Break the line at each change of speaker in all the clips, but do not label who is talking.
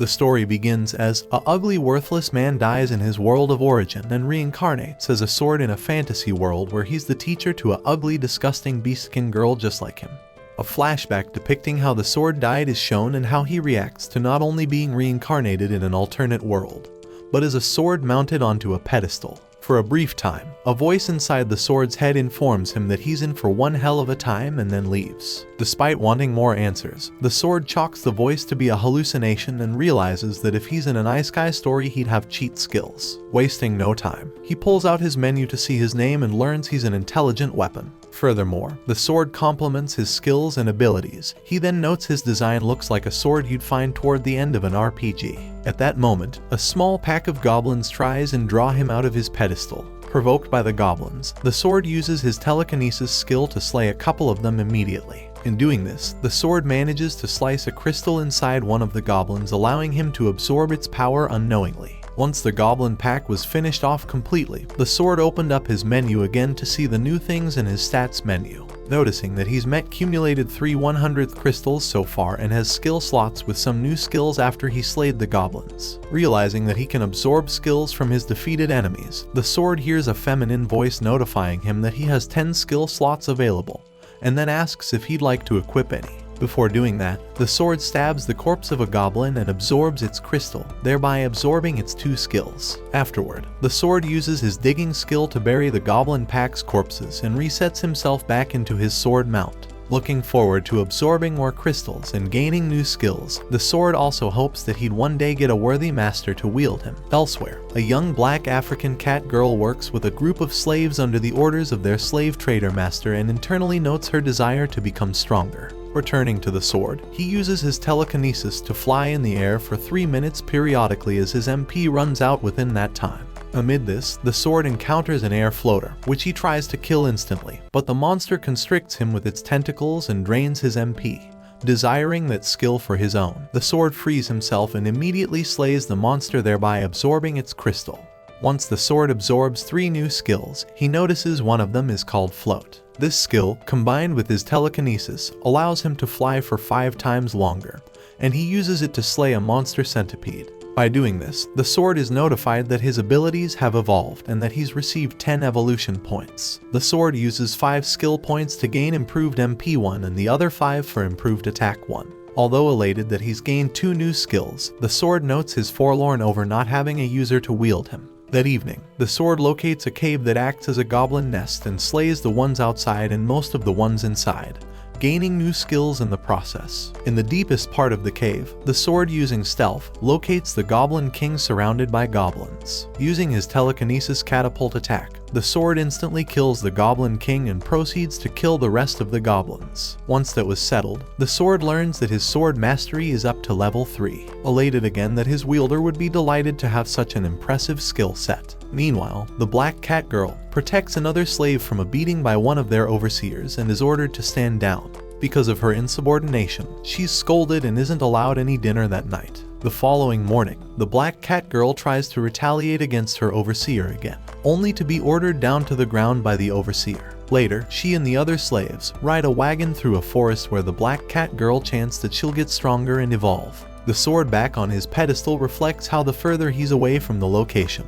The story begins as a ugly, worthless man dies in his world of origin and reincarnates as a sword in a fantasy world where he's the teacher to a ugly, disgusting beast-skin girl just like him. A flashback depicting how the sword died is shown and how he reacts to not only being reincarnated in an alternate world, but as a sword mounted onto a pedestal. For a brief time, a voice inside the sword's head informs him that he's in for one hell of a time and then leaves. Despite wanting more answers, the sword chalks the voice to be a hallucination and realizes that if he's in an isekai story he'd have cheat skills. Wasting no time, he pulls out his menu to see his name and learns he's an intelligent weapon. Furthermore, the sword complements his skills and abilities. He then notes his design looks like a sword you'd find toward the end of an RPG. At that moment, a small pack of goblins tries and draw him out of his pedestal. Provoked by the goblins, the sword uses his telekinesis skill to slay a couple of them immediately. In doing this, the sword manages to slice a crystal inside one of the goblins, allowing him to absorb its power unknowingly. Once the goblin pack was finished off completely, the sword opened up his menu again to see the new things in his stats menu. Noticing that he's accumulated 3 100th crystals so far and has skill slots with some new skills after he slayed the goblins. Realizing that he can absorb skills from his defeated enemies, the sword hears a feminine voice notifying him that he has 10 skill slots available, and then asks if he'd like to equip any. Before doing that, the sword stabs the corpse of a goblin and absorbs its crystal, thereby absorbing its 2 skills. Afterward, the sword uses his digging skill to bury the goblin pack's corpses and resets himself back into his sword mount. Looking forward to absorbing more crystals and gaining new skills, the sword also hopes that he'd one day get a worthy master to wield him. Elsewhere, a young black African cat girl works with a group of slaves under the orders of their slave trader master and internally notes her desire to become stronger. Returning to the sword, he uses his telekinesis to fly in the air for 3 minutes periodically as his MP runs out within that time. Amid this, the sword encounters an air floater, which he tries to kill instantly, but the monster constricts him with its tentacles and drains his MP. Desiring that skill for his own, the sword frees himself and immediately slays the monster, thereby absorbing its crystal. Once the sword absorbs 3 new skills, he notices one of them is called Float. This skill, combined with his telekinesis, allows him to fly for 5 times longer, and he uses it to slay a monster centipede. By doing this, the sword is notified that his abilities have evolved and that he's received 10 evolution points. The sword uses 5 skill points to gain improved MP 1 and the other 5 for improved attack 1. Although elated that he's gained 2 new skills, the sword notes his forlorn over not having a user to wield him. That evening, the sword locates a cave that acts as a goblin nest and slays the ones outside and most of the ones inside, gaining new skills in the process. In the deepest part of the cave, the sword, using stealth, locates the Goblin King surrounded by goblins. Using his telekinesis catapult attack, the sword instantly kills the Goblin King and proceeds to kill the rest of the goblins. Once that was settled, the sword learns that his sword mastery is up to level 3. Elated again that his wielder would be delighted to have such an impressive skill set. Meanwhile, the black cat girl protects another slave from a beating by one of their overseers and is ordered to stand down. Because of her insubordination, she's scolded and isn't allowed any dinner that night. The following morning, the black cat girl tries to retaliate against her overseer again, only to be ordered down to the ground by the overseer. Later, she and the other slaves ride a wagon through a forest where the black cat girl chants that she'll get stronger and evolve. The sword back on his pedestal reflects how the further he's away from the location,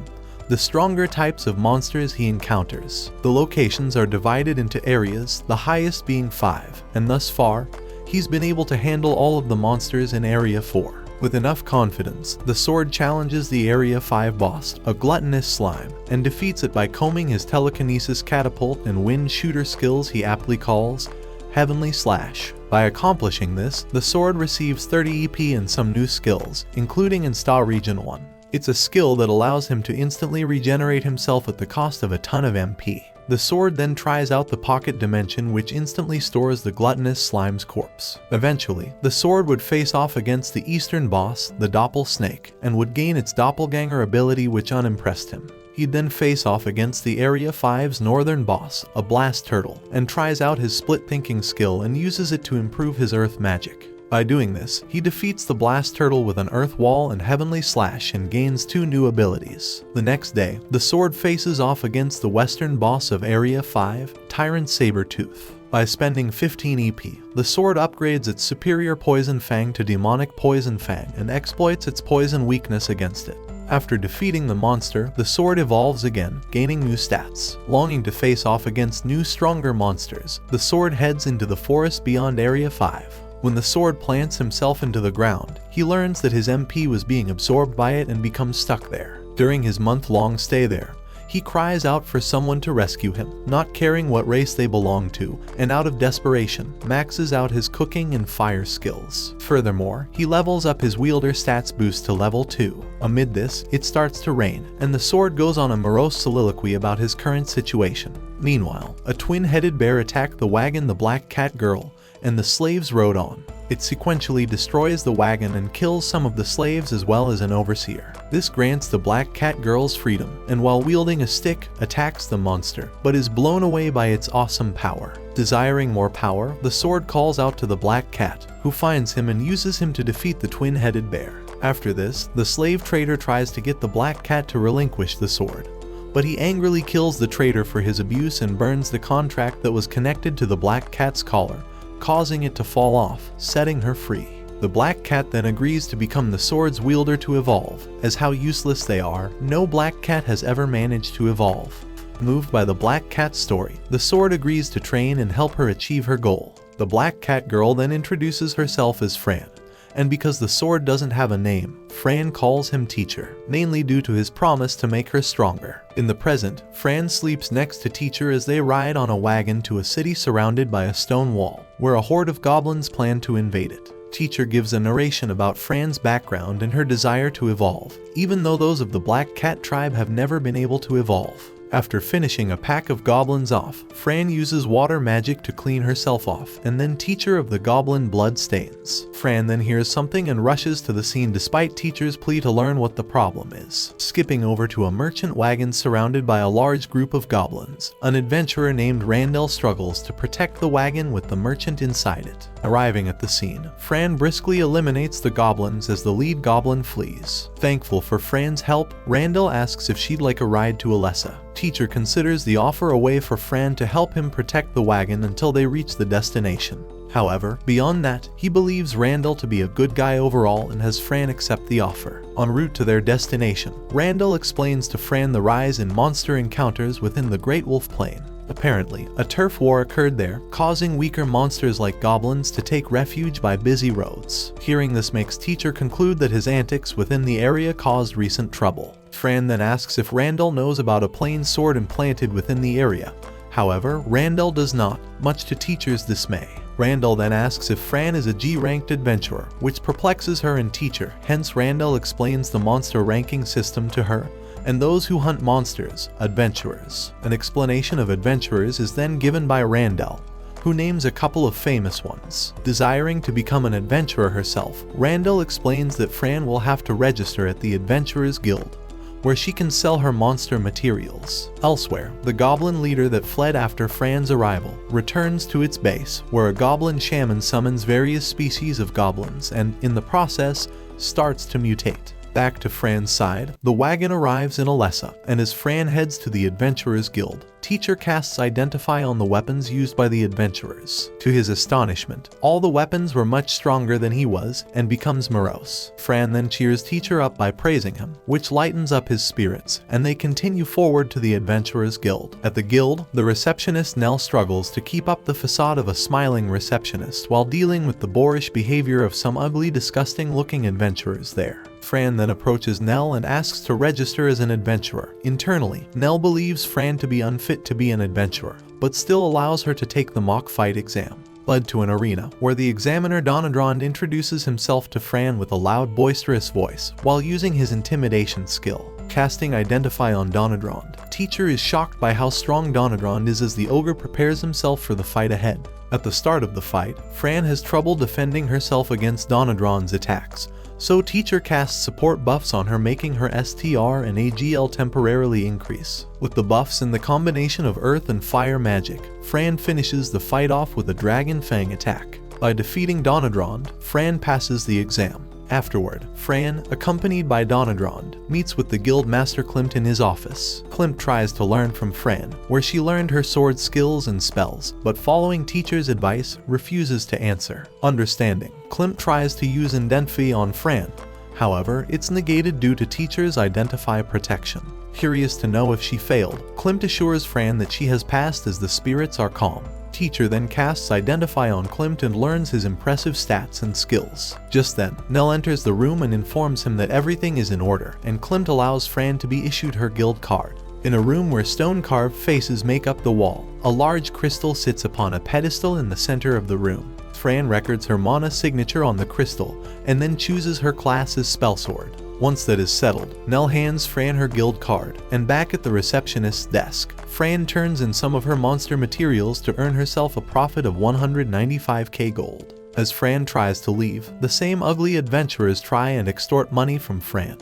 the stronger types of monsters he encounters. The locations are divided into areas, the highest being 5, and thus far, he's been able to handle all of the monsters in Area 4. With enough confidence, the sword challenges the Area 5 boss, a gluttonous slime, and defeats it by combing his telekinesis catapult and wind shooter skills he aptly calls Heavenly Slash. By accomplishing this, the sword receives 30 EP and some new skills, including Insta Region 1. It's a skill that allows him to instantly regenerate himself at the cost of a ton of MP. The sword then tries out the pocket dimension, which instantly stores the gluttonous slime's corpse. Eventually, the sword would face off against the eastern boss, the Doppel Snake, and would gain its doppelganger ability, which unimpressed him. He'd then face off against the Area 5's northern boss, a blast turtle, and tries out his split thinking skill and uses it to improve his earth magic. By doing this, he defeats the blast turtle with an earth wall and Heavenly Slash and gains 2 new abilities. The next day, the sword faces off against the western boss of Area 5, Tyrant Sabertooth. By spending 15 EP, the sword upgrades its superior Poison Fang to Demonic Poison Fang and exploits its poison weakness against it. After defeating the monster, the sword evolves again, gaining new stats. Longing to face off against new, stronger monsters, the sword heads into the forest beyond Area 5. When the sword plants himself into the ground, he learns that his MP was being absorbed by it and becomes stuck there. During his month-long stay there, he cries out for someone to rescue him, not caring what race they belong to, and out of desperation, maxes out his cooking and fire skills. Furthermore, he levels up his wielder stats boost to level 2. Amid this, it starts to rain, and the sword goes on a morose soliloquy about his current situation. Meanwhile, a twin-headed bear attacked the wagon the Black Cat Girl, and the slaves rode on. It sequentially destroys the wagon and kills some of the slaves as well as an overseer. This grants the Black Cat Girl's freedom, and while wielding a stick, attacks the monster, but is blown away by its awesome power. Desiring more power, the sword calls out to the Black Cat, who finds him and uses him to defeat the twin-headed bear. After this, the slave trader tries to get the Black Cat to relinquish the sword, but he angrily kills the trader for his abuse and burns the contract that was connected to the Black Cat's collar, causing it to fall off, setting her free. The Black Cat then agrees to become the sword's wielder to evolve, as how useless they are, no Black Cat has ever managed to evolve. Moved by the Black Cat's story, the sword agrees to train and help her achieve her goal. The Black Cat Girl then introduces herself as Fran, and because the sword doesn't have a name, Fran calls him Teacher, mainly due to his promise to make her stronger. In the present, Fran sleeps next to Teacher as they ride on a wagon to a city surrounded by a stone wall, where a horde of goblins plan to invade it. Teacher gives a narration about Fran's background and her desire to evolve, even though those of the Black Cat tribe have never been able to evolve. After finishing a pack of goblins off, Fran uses water magic to clean herself off, and then Teacher of the goblin blood stains. Fran then hears something and rushes to the scene despite Teacher's plea to learn what the problem is. Skipping over to a merchant wagon surrounded by a large group of goblins, an adventurer named Randall struggles to protect the wagon with the merchant inside it. Arriving at the scene, Fran briskly eliminates the goblins as the lead goblin flees. Thankful for Fran's help, Randall asks if she'd like a ride to Alessa. Teacher considers the offer a way for Fran to help him protect the wagon until they reach the destination. However, beyond that, he believes Randall to be a good guy overall and has Fran accept the offer. En route to their destination, Randall explains to Fran the rise in monster encounters within the Great Wolf Plain. Apparently, a turf war occurred there, causing weaker monsters like goblins to take refuge by busy roads. Hearing this makes Teacher conclude that his antics within the area caused recent trouble. Fran then asks if Randall knows about a plain sword implanted within the area. However, Randall does not, much to Teacher's dismay. Randall then asks if Fran is a G-ranked adventurer, which perplexes her and Teacher, hence Randall explains the monster ranking system to her, and those who hunt monsters, adventurers. An explanation of adventurers is then given by Randall, who names a couple of famous ones. Desiring to become an adventurer herself, Randall explains that Fran will have to register at the Adventurers Guild, where she can sell her monster materials. Elsewhere, the goblin leader that fled after Fran's arrival returns to its base, where a goblin shaman summons various species of goblins and, in the process, starts to mutate. Back to Fran's side, the wagon arrives in Alessa, and as Fran heads to the Adventurers Guild, Teacher casts Identify on the weapons used by the adventurers. To his astonishment, all the weapons were much stronger than he was, and becomes morose. Fran then cheers Teacher up by praising him, which lightens up his spirits, and they continue forward to the Adventurers Guild. At the guild, the receptionist Nell struggles to keep up the facade of a smiling receptionist while dealing with the boorish behavior of some ugly, disgusting-looking adventurers there. Fran then approaches Nell and asks to register as an adventurer. Internally, Nell believes Fran to be unfit to be an adventurer, but still allows her to take the mock fight exam. Led to an arena, where the examiner Donadrond introduces himself to Fran with a loud, boisterous voice, while using his intimidation skill. Casting Identify on Donadrond, Teacher is shocked by how strong Donadrond is as the ogre prepares himself for the fight ahead. At the start of the fight, Fran has trouble defending herself against Donadrond's attacks, so Teacher casts support buffs on her, making her STR and AGL temporarily increase. With the buffs and the combination of earth and fire magic, Fran finishes the fight off with a Dragon Fang attack. By defeating Donadrond, Fran passes the exam. Afterward, Fran, accompanied by Donnedrand, meets with the guild master Klimt in his office. Klimt tries to learn from Fran, where she learned her sword skills and spells, but following teacher's advice, refuses to answer. Understanding, Klimt tries to use identify on Fran. However, it's negated due to teacher's identify protection. Curious to know if she failed, Klimt assures Fran that she has passed as the spirits are calm. Teacher then casts Identify on Klimt and learns his impressive stats and skills. Just then, Nell enters the room and informs him that everything is in order, and Klimt allows Fran to be issued her guild card. In a room where stone-carved faces make up the wall, a large crystal sits upon a pedestal in the center of the room. Fran records her mana signature on the crystal, and then chooses her class as Spellsword. Once that is settled, Nell hands Fran her guild card, and back at the receptionist's desk, Fran turns in some of her monster materials to earn herself a profit of 195k gold. As Fran tries to leave, the same ugly adventurers try and extort money from Fran.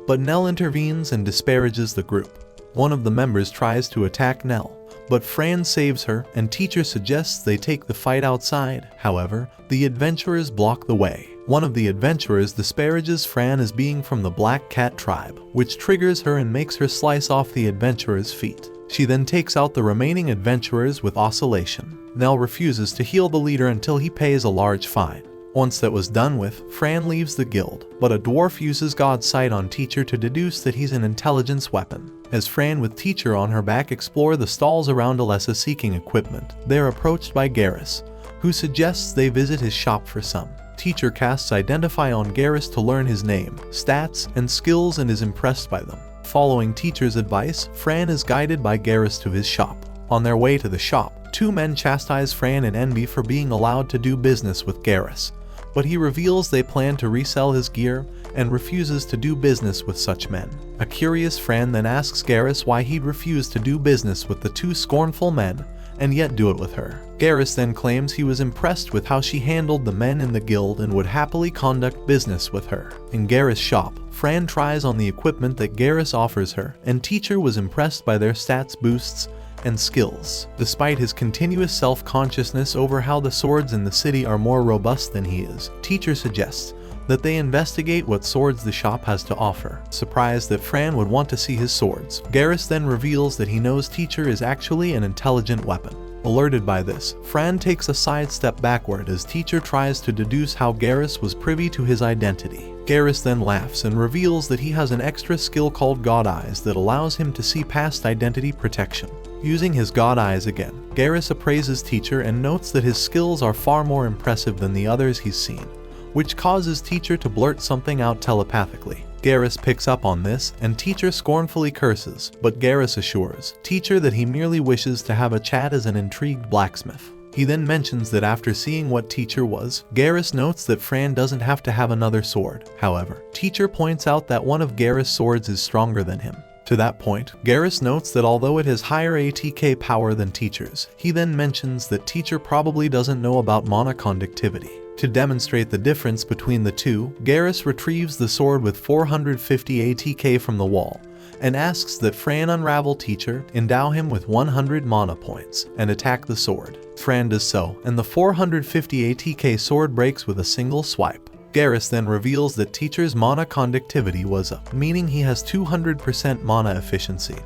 But Nell intervenes and disparages the group. One of the members tries to attack Nell, but Fran saves her, and teacher suggests they take the fight outside. However, the adventurers block the way. One of the adventurers disparages Fran as being from the Black Cat tribe, which triggers her and makes her slice off the adventurer's feet. She then takes out the remaining adventurers with oscillation. Nell refuses to heal the leader until he pays a large fine. Once that was done with, Fran leaves the guild, but a dwarf uses God's sight on teacher to deduce that he's an intelligence weapon. As Fran with teacher on her back explore the stalls around Alessa seeking equipment, they are approached by Garrus, who suggests they visit his shop for some. Teacher casts Identify on Garrus to learn his name, stats, and skills and is impressed by them. Following teacher's advice, Fran is guided by Garrus to his shop. On their way to the shop, two men chastise Fran and Envy for being allowed to do business with Garrus, but he reveals they plan to resell his gear and refuses to do business with such men. A curious Fran then asks Garrus why he'd refuse to do business with the two scornful men and yet do it with her. Garrus then claims he was impressed with how she handled the men in the guild and would happily conduct business with her. In Garrus' shop, Fran tries on the equipment that Garrus offers her, and teacher was impressed by their stats boosts and skills. Despite his continuous self-consciousness over how the swords in the city are more robust than he is, teacher suggests that they investigate what swords the shop has to offer. Surprised that Fran would want to see his swords, Garrus then reveals that he knows teacher is actually an intelligent weapon. Alerted by this, Fran takes a sidestep backward as teacher tries to deduce how Garrus was privy to his identity. Garrus then laughs and reveals that he has an extra skill called God Eyes that allows him to see past identity protection. Using his God Eyes again, Garrus appraises teacher and notes that his skills are far more impressive than the others he's seen, which causes teacher to blurt something out telepathically. Garrus picks up on this, and teacher scornfully curses, but Garrus assures teacher that he merely wishes to have a chat as an intrigued blacksmith. He then mentions that after seeing what teacher was, Garrus notes that Fran doesn't have to have another sword. However, teacher points out that one of Garrus' swords is stronger than him. To that point, Garrus notes that although it has higher ATK power than teacher's, he then mentions that teacher probably doesn't know about mana conductivity. To demonstrate the difference between the two, Garrus retrieves the sword with 450 ATK from the wall, and asks that Fran unravel teacher, endow him with 100 mana points, and attack the sword. Fran does so, and the 450 ATK sword breaks with a single swipe. Garrus then reveals that teacher's mana conductivity was up, meaning he has 200% mana efficiency,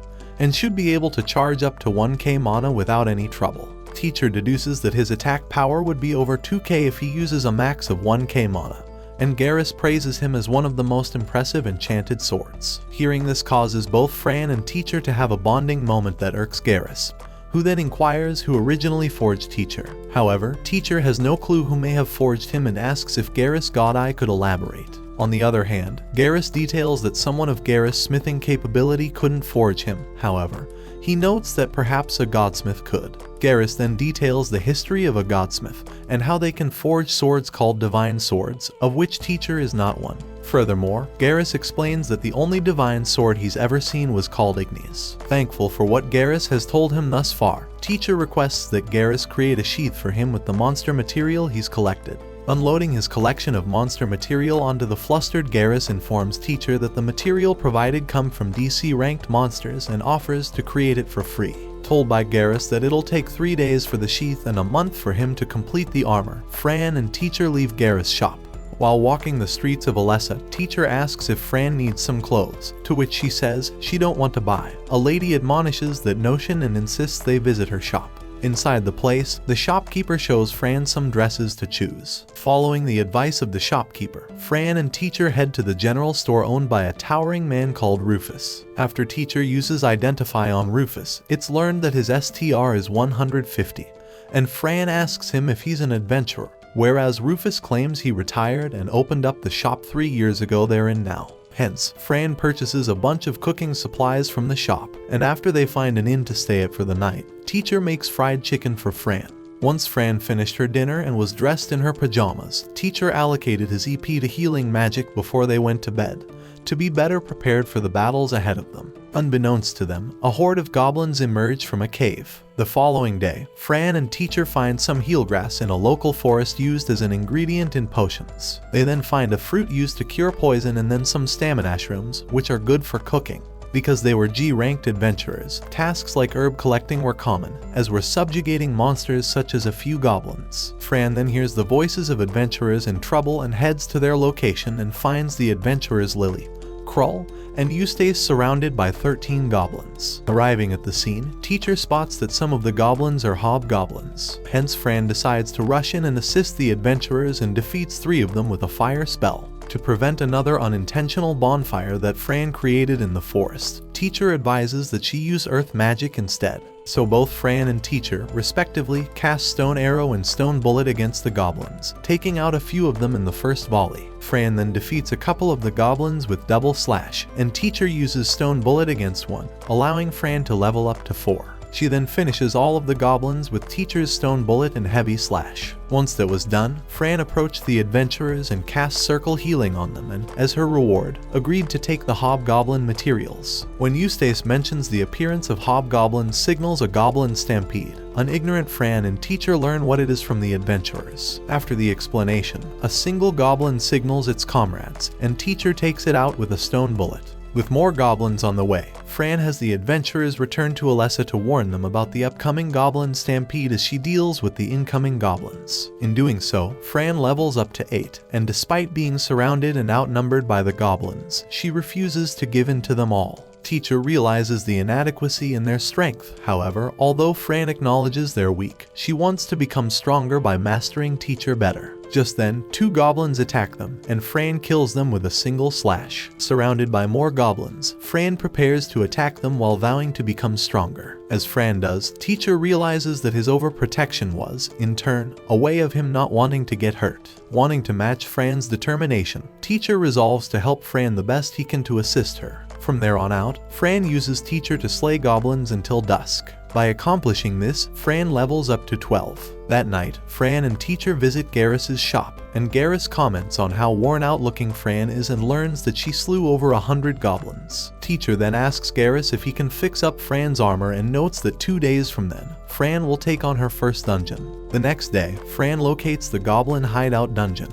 and should be able to charge up to 1k mana without any trouble. Teacher deduces that his attack power would be over 2k if he uses a max of 1k mana, and Garrus praises him as one of the most impressive enchanted swords. Hearing this causes both Fran and teacher to have a bonding moment that irks Garrus, who then inquires who originally forged teacher. However, teacher has no clue who may have forged him and asks if Garrus Godeye could elaborate. On the other hand, Garrus details that someone of Garrus' smithing capability couldn't forge him. However, he notes that perhaps a godsmith could. Garrus then details the history of a godsmith and how they can forge swords called divine swords, of which teacher is not one. Furthermore, Garrus explains that the only divine sword he's ever seen was called Ignis. Thankful for what Garrus has told him thus far, teacher requests that Garrus create a sheath for him with the monster material he's collected. Unloading his collection of monster material onto the flustered Garrus informs teacher that the material provided come from DC ranked monsters and offers to create it for free. Told by Garrus that it'll take 3 days for the sheath and a month for him to complete the armor, Fran and teacher leave Garrus' shop. While walking the streets of Alessa, teacher asks if Fran needs some clothes, to which she says she don't want to buy. A lady admonishes that notion and insists they visit her shop. Inside the place, the shopkeeper shows Fran some dresses to choose. Following the advice of the shopkeeper, Fran and teacher head to the general store owned by a towering man called Rufus. After teacher uses identify on Rufus, it's learned that his STR is 150, and Fran asks him if he's an adventurer, whereas Rufus claims he retired and opened up the shop 3 years ago they're in now. Hence, Fran purchases a bunch of cooking supplies from the shop, and after they find an inn to stay at for the night, teacher makes fried chicken for Fran. Once Fran finished her dinner and was dressed in her pajamas, teacher allocated his EP to healing magic before they went to bed, to be better prepared for the battles ahead of them. Unbeknownst to them, a horde of goblins emerge from a cave. The following day, Fran and teacher find some healgrass in a local forest used as an ingredient in potions. They then find a fruit used to cure poison and then some stamina shrooms, which are good for cooking. Because they were G-ranked adventurers, tasks like herb collecting were common, as were subjugating monsters such as a few goblins. Fran then hears the voices of adventurers in trouble and heads to their location and finds the adventurers Lily, Krull, and Eustace surrounded by 13 goblins. Arriving at the scene, teacher spots that some of the goblins are hobgoblins. Hence Fran decides to rush in and assist the adventurers and defeats 3 of them with a fire spell. To prevent another unintentional bonfire that Fran created in the forest, teacher advises that she use earth magic instead. So both Fran and teacher, respectively, cast stone arrow and stone bullet against the goblins, taking out a few of them in the first volley. Fran then defeats a couple of the goblins with double slash, and teacher uses stone bullet against one, allowing Fran to level up to 4. She then finishes all of the goblins with teacher's stone bullet and heavy slash. Once that was done, Fran approached the adventurers and cast circle healing on them and, as her reward, agreed to take the hobgoblin materials. When Eustace mentions the appearance of hobgoblins signals a goblin stampede, an ignorant Fran and teacher learn what it is from the adventurers. After the explanation, a single goblin signals its comrades, and teacher takes it out with a stone bullet. With more goblins on the way, Fran has the adventurers return to Alessa to warn them about the upcoming goblin stampede as she deals with the incoming goblins. In doing so, Fran levels up to 8, and despite being surrounded and outnumbered by the goblins, she refuses to give in to them all. Teacher realizes the inadequacy in their strength. However, although Fran acknowledges they're weak, she wants to become stronger by mastering teacher better. Just then, 2 goblins attack them, and Fran kills them with a single slash. Surrounded by more goblins, Fran prepares to attack them while vowing to become stronger. As Fran does, teacher realizes that his overprotection was, in turn, a way of him not wanting to get hurt. Wanting to match Fran's determination, teacher resolves to help Fran the best he can to assist her. From there on out, Fran uses teacher to slay goblins until dusk. By accomplishing this, Fran levels up to 12. That night, Fran and teacher visit Garrus's shop, and Garrus comments on how worn out looking Fran is and learns that she slew over 100 goblins. Teacher then asks Garrus if he can fix up Fran's armor and notes that 2 days from then, Fran will take on her first dungeon. The next day, Fran locates the goblin hideout dungeon,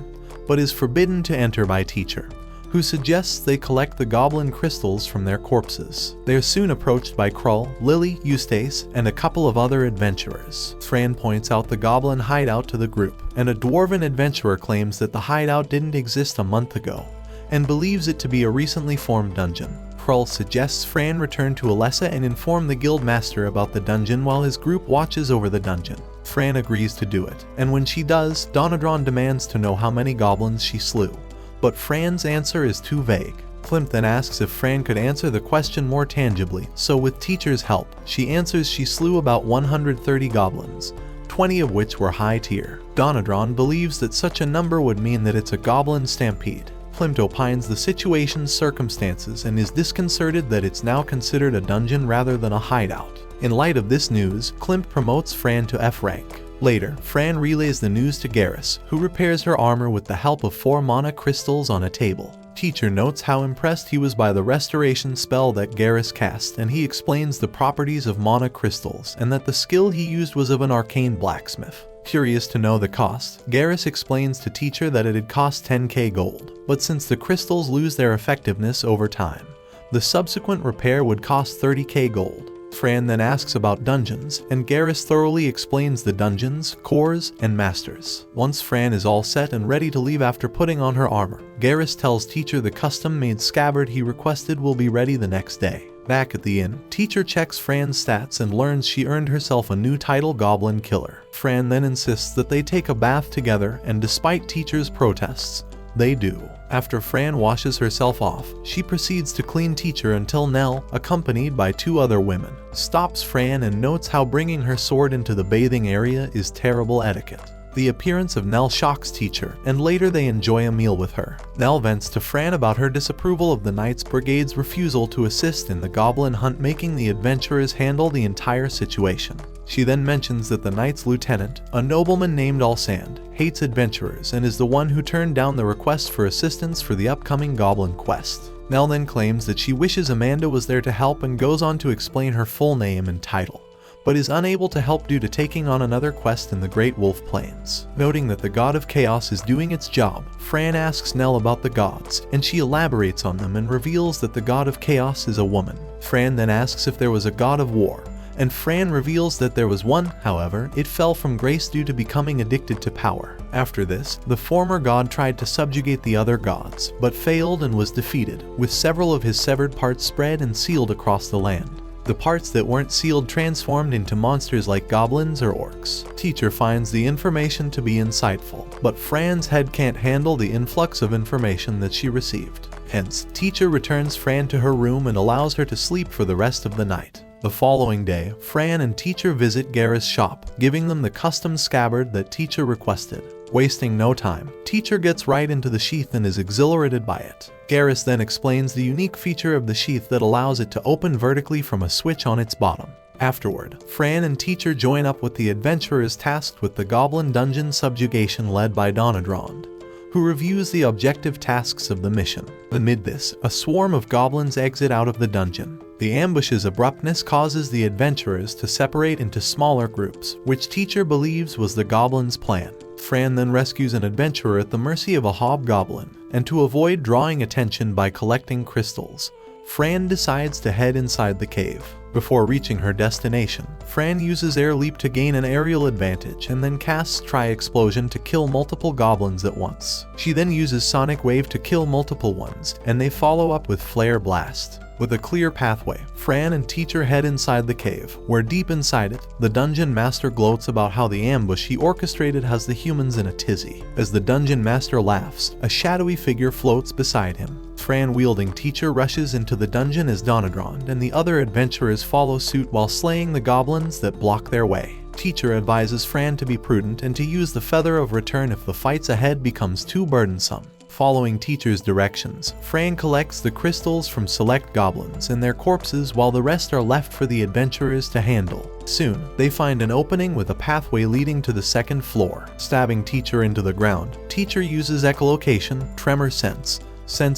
but is forbidden to enter by teacher, who suggests they collect the goblin crystals from their corpses. They are soon approached by Krull, Lily, Eustace, and a couple of other adventurers. Fran points out the goblin hideout to the group, and a dwarven adventurer claims that the hideout didn't exist a month ago, and believes it to be a recently formed dungeon. Krull suggests Fran return to Alessa and inform the guild master about the dungeon while his group watches over the dungeon. Fran agrees to do it, and when she does, Donadron demands to know how many goblins she slew. But Fran's answer is too vague. Klimt then asks if Fran could answer the question more tangibly, so with teacher's help, she answers she slew about 130 goblins, 20 of which were high tier. Donadron believes that such a number would mean that it's a goblin stampede. Klimt opines the situation's circumstances and is disconcerted that it's now considered a dungeon rather than a hideout. In light of this news, Klimt promotes Fran to F rank. Later, Fran relays the news to Garrus, who repairs her armor with the help of 4 mana crystals on a table. Teacher notes how impressed he was by the restoration spell that Garrus cast, and he explains the properties of mana crystals and that the skill he used was of an arcane blacksmith. Curious to know the cost, Garrus explains to teacher that it had cost 10k gold, but since the crystals lose their effectiveness over time, the subsequent repair would cost 30k gold. Fran then asks about dungeons, and Garrus thoroughly explains the dungeons, cores, and masters. Once Fran is all set and ready to leave after putting on her armor, Garrus tells Teacher the custom-made scabbard he requested will be ready the next day. Back at the inn, Teacher checks Fran's stats and learns she earned herself a new title, Goblin Killer. Fran then insists that they take a bath together, and despite Teacher's protests, they do. After Fran washes herself off, she proceeds to clean Teacher until Nell, accompanied by 2 other women, stops Fran and notes how bringing her sword into the bathing area is terrible etiquette. The appearance of Nell shocks Teacher, and later they enjoy a meal with her. Nell vents to Fran about her disapproval of the Knights Brigade's refusal to assist in the goblin hunt, making the adventurers handle the entire situation. She then mentions that the Knight's lieutenant, a nobleman named Alsand, hates adventurers and is the one who turned down the request for assistance for the upcoming goblin quest. Nell then claims that she wishes Amanda was there to help and goes on to explain her full name and title, but is unable to help due to taking on another quest in the Great Wolf Plains. Noting that the God of Chaos is doing its job, Fran asks Nell about the gods, and she elaborates on them and reveals that the God of Chaos is a woman. Fran then asks if there was a God of War, and Fran reveals that there was one. However, it fell from grace due to becoming addicted to power. After this, the former god tried to subjugate the other gods, but failed and was defeated, with several of his severed parts spread and sealed across the land. The parts that weren't sealed transformed into monsters like goblins or orcs. Teacher finds the information to be insightful, but Fran's head can't handle the influx of information that she received. Hence, Teacher returns Fran to her room and allows her to sleep for the rest of the night. The following day, Fran and Teacher visit Garrus' shop, giving them the custom scabbard that Teacher requested. Wasting no time, Teacher gets right into the sheath and is exhilarated by it. Garrus then explains the unique feature of the sheath that allows it to open vertically from a switch on its bottom. Afterward, Fran and Teacher join up with the adventurers tasked with the Goblin Dungeon subjugation led by Donadrand, who reviews the objective tasks of the mission. Amid this, a swarm of goblins exit out of the dungeon. The ambush's abruptness causes the adventurers to separate into smaller groups, which Teacher believes was the goblins' plan. Fran then rescues an adventurer at the mercy of a hobgoblin, and to avoid drawing attention by collecting crystals, Fran decides to head inside the cave. Before reaching her destination, Fran uses Air Leap to gain an aerial advantage and then casts Tri-Explosion to kill multiple goblins at once. She then uses Sonic Wave to kill multiple ones, and they follow up with Flare Blast. With a clear pathway, Fran and Teacher head inside the cave, where deep inside it, the Dungeon Master gloats about how the ambush he orchestrated has the humans in a tizzy. As the Dungeon Master laughs, a shadowy figure floats beside him. Fran wielding Teacher rushes into the dungeon as Donadrand and the other adventurers follow suit while slaying the goblins that block their way. Teacher advises Fran to be prudent and to use the Feather of Return if the fights ahead becomes too burdensome. Following Teacher's directions, Fran collects the crystals from select goblins and their corpses while the rest are left for the adventurers to handle. Soon, they find an opening with a pathway leading to the second floor. Stabbing Teacher into the ground, Teacher uses echolocation, tremor sense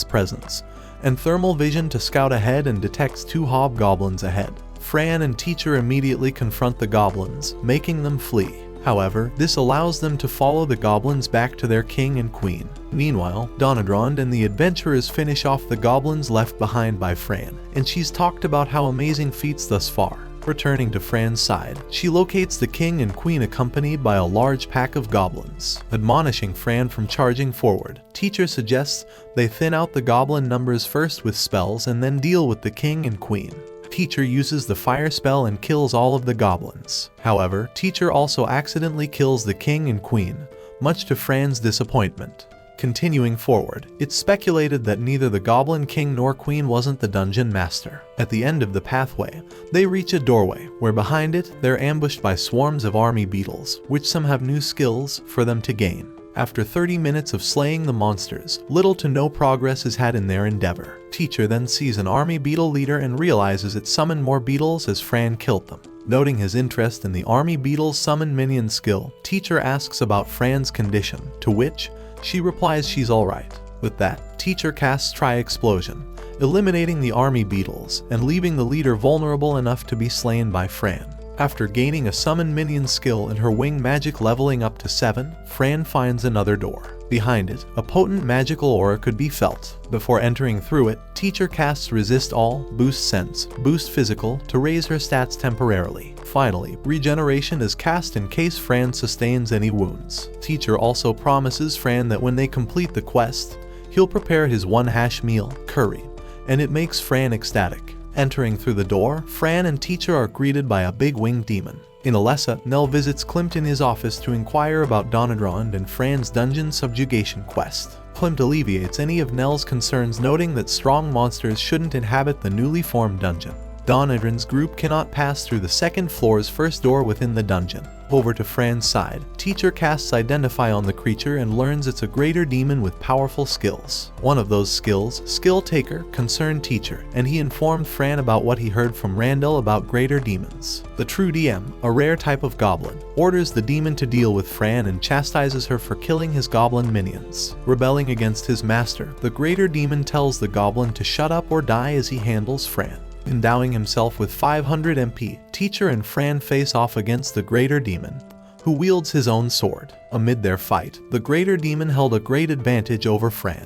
presence, and thermal vision to scout ahead and detects 2 hobgoblins ahead. Fran and Teacher immediately confront the goblins, making them flee. However, this allows them to follow the goblins back to their king and queen. Meanwhile, Donadrand and the adventurers finish off the goblins left behind by Fran, and she's talked about how amazing feats thus far. Returning to Fran's side, she locates the king and queen accompanied by a large pack of goblins. Admonishing Fran from charging forward, Teacher suggests they thin out the goblin numbers first with spells and then deal with the king and queen. Teacher uses the fire spell and kills all of the goblins. However, Teacher also accidentally kills the king and queen, much to Fran's disappointment. Continuing forward, it's speculated that neither the Goblin King nor Queen wasn't the Dungeon Master. At the end of the pathway, they reach a doorway, where behind it, they're ambushed by swarms of army beetles, which some have new skills for them to gain. After 30 minutes of slaying the monsters, little to no progress is had in their endeavor. Teacher then sees an army beetle leader and realizes it summoned more beetles as Fran killed them. Noting his interest in the army beetle's summon minion skill, Teacher asks about Fran's condition, to which she replies she's alright. With that, Teacher casts Tri-Explosion, eliminating the army beetles and leaving the leader vulnerable enough to be slain by Fran. After gaining a summon minion skill and her wing magic leveling up to 7, Fran finds another door. Behind it, a potent magical aura could be felt. Before entering through it, Teacher casts Resist All, Boost Sense, Boost Physical to raise her stats temporarily. Finally, Regeneration is cast in case Fran sustains any wounds. Teacher also promises Fran that when they complete the quest, he'll prepare his one hash meal, curry, and it makes Fran ecstatic. Entering through the door, Fran and Teacher are greeted by a big winged demon. In Alessa, Nell visits Klimt in his office to inquire about Donadrond and Fran's dungeon subjugation quest. Klimt alleviates any of Nell's concerns, noting that strong monsters shouldn't inhabit the newly formed dungeon. Donadron's group cannot pass through the second floor's first door within the dungeon. Over to Fran's side, Teacher casts Identify on the creature and learns it's a greater demon with powerful skills. One of those skills, Skill Taker, concerned Teacher, and he informed Fran about what he heard from Randall about greater demons. The True DM, a rare type of goblin, orders the demon to deal with Fran and chastises her for killing his goblin minions. Rebelling against his master, the greater demon tells the goblin to shut up or die as he handles Fran. Endowing himself with 500 MP, Teacher and Fran face off against the greater demon, who wields his own sword. Amid their fight, the greater demon held a great advantage over Fran,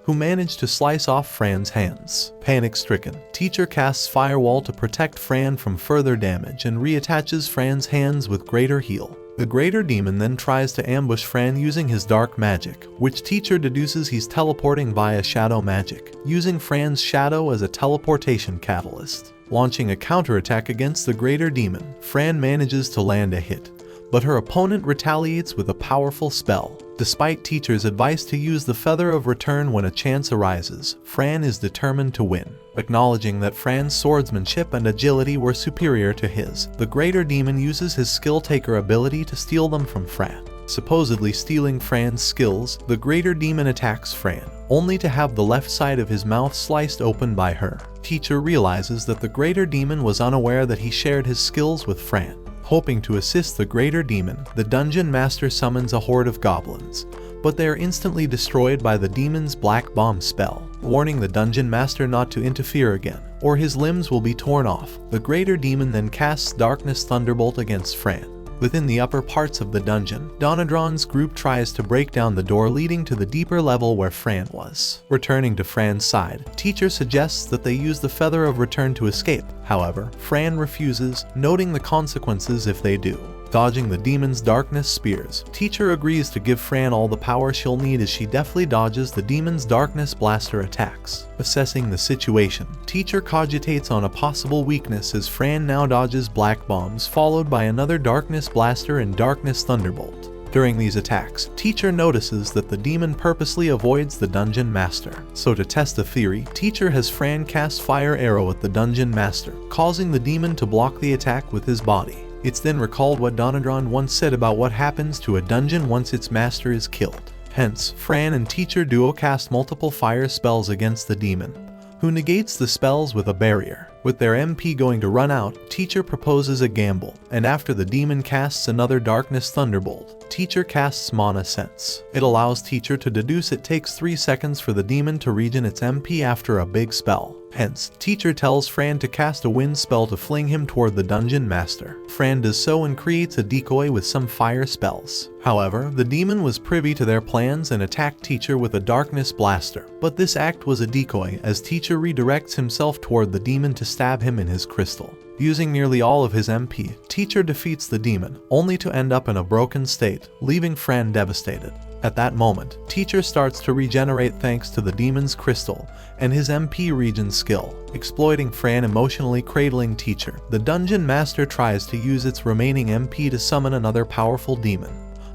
who managed to slice off Fran's hands. Panic-stricken, Teacher casts Firewall to protect Fran from further damage and reattaches Fran's hands with greater heal. The greater demon then tries to ambush Fran using his dark magic, which Teacher deduces he's teleporting via shadow magic, using Fran's shadow as a teleportation catalyst. Launching a counterattack against the greater demon, Fran manages to land a hit, but her opponent retaliates with a powerful spell. Despite Teacher's advice to use the Feather of Return when a chance arises, Fran is determined to win. Acknowledging that Fran's swordsmanship and agility were superior to his, the greater demon uses his Skill Taker ability to steal them from Fran. Supposedly stealing Fran's skills, the greater demon attacks Fran, only to have the left side of his mouth sliced open by her. Teacher realizes that the greater demon was unaware that he shared his skills with Fran. Hoping to assist the greater demon, the dungeon master summons a horde of goblins, but they are instantly destroyed by the demon's black bomb spell. Warning the dungeon master not to interfere again, or his limbs will be torn off, the greater demon then casts Darkness Thunderbolt against Fran. Within the upper parts of the dungeon, Donadron's group tries to break down the door leading to the deeper level where Fran was. Returning to Fran's side, Teacher suggests that they use the Feather of Return to escape. However, Fran refuses, noting the consequences if they do. Dodging the demon's darkness spears, Teacher agrees to give Fran all the power she'll need as she deftly dodges the demon's darkness blaster attacks. Assessing the situation, Teacher cogitates on a possible weakness as Fran now dodges black bombs followed by another darkness blaster and darkness thunderbolt. During these attacks, Teacher notices that the demon purposely avoids the dungeon master. So to test the theory, Teacher has Fran cast Fire Arrow at the dungeon master, causing the demon to block the attack with his body. It's then recalled what Donadron once said about what happens to a dungeon once its master is killed. Hence, Fran and Teacher duo cast multiple fire spells against the demon, who negates the spells with a barrier. With their MP going to run out, Teacher proposes a gamble, and after the demon casts another Darkness Thunderbolt, Teacher casts Mana Sense. It allows Teacher to deduce it takes 3 seconds for the demon to regen its MP after a big spell. Hence, Teacher tells Fran to cast a wind spell to fling him toward the dungeon master. Fran does so and creates a decoy with some fire spells. However, the demon was privy to their plans and attacked Teacher with a darkness blaster, but this act was a decoy as Teacher redirects himself toward the demon to stab him in his crystal. Using nearly all of his MP, Teacher defeats the demon, only to end up in a broken state, leaving Fran devastated. At that moment, Teacher starts to regenerate thanks to the demon's crystal and his MP regen skill. Exploiting Fran emotionally cradling Teacher, the dungeon master tries to use its remaining MP to summon another powerful demon,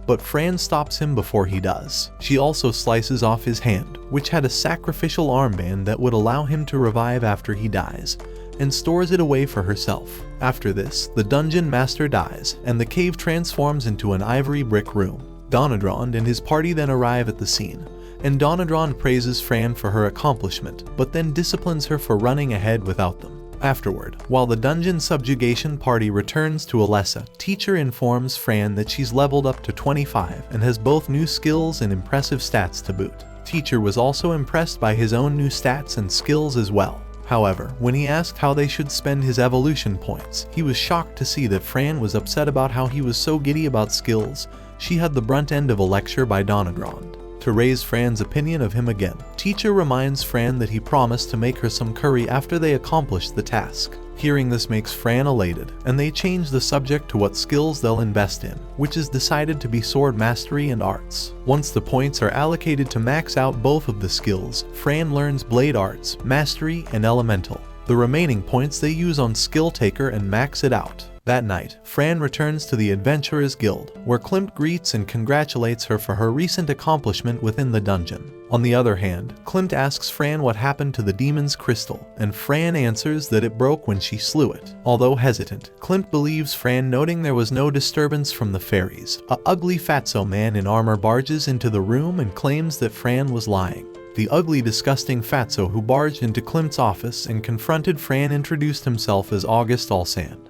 but Fran stops him before he does. She also slices off his hand, which had a sacrificial armband that would allow him to revive after he dies, and stores it away for herself. After this, the dungeon master dies, and the cave transforms into an ivory brick room. Donadron and his party then arrive at the scene, and Donadron praises Fran for her accomplishment, but then disciplines her for running ahead without them. Afterward, while the dungeon subjugation party returns to Alessa, Teacher informs Fran that she's leveled up to 25 and has both new skills and impressive stats to boot. Teacher was also impressed by his own new stats and skills as well. However, when he asked how they should spend his evolution points, he was shocked to see that Fran was upset about how he was so giddy about skills. She had the brunt end of a lecture by Donegrand. To raise Fran's opinion of him again, teacher reminds Fran that he promised to make her some curry after they accomplished the task. Hearing this makes Fran elated, and they change the subject to what skills they'll invest in, which is decided to be sword mastery and arts. Once the points are allocated to max out both of the skills, Fran learns blade arts, mastery, and elemental. The remaining points they use on skill taker and max it out. That night, Fran returns to the Adventurers Guild, where Klimt greets and congratulates her for her recent accomplishment within the dungeon. On the other hand, Klimt asks Fran what happened to the demon's crystal, and Fran answers that it broke when she slew it. Although hesitant, Klimt believes Fran, noting there was no disturbance from the fairies. A ugly fatso man in armor barges into the room and claims that Fran was lying. The ugly, disgusting fatso who barged into Klimt's office and confronted Fran introduced himself as August Alsand,